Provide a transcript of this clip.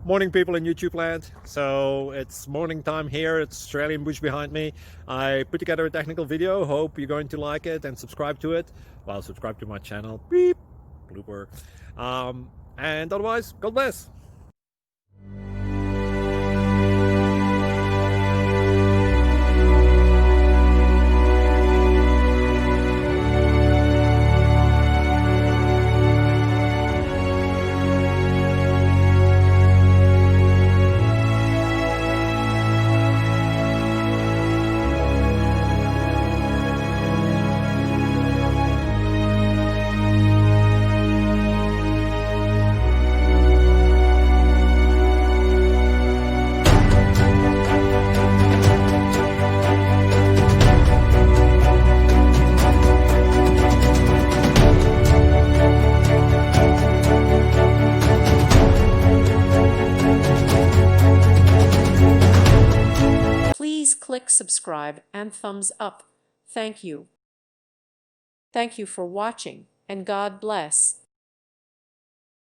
Morning, people in YouTube land. So it's morning time here. It's Australian bush behind me. I put together a technical video. Hope you're going to like it and subscribe to it. Well, subscribe to my channel. Beep. Blooper. And otherwise, God bless. Please click subscribe and thumbs up. Thank you. Thank you for watching, and God bless.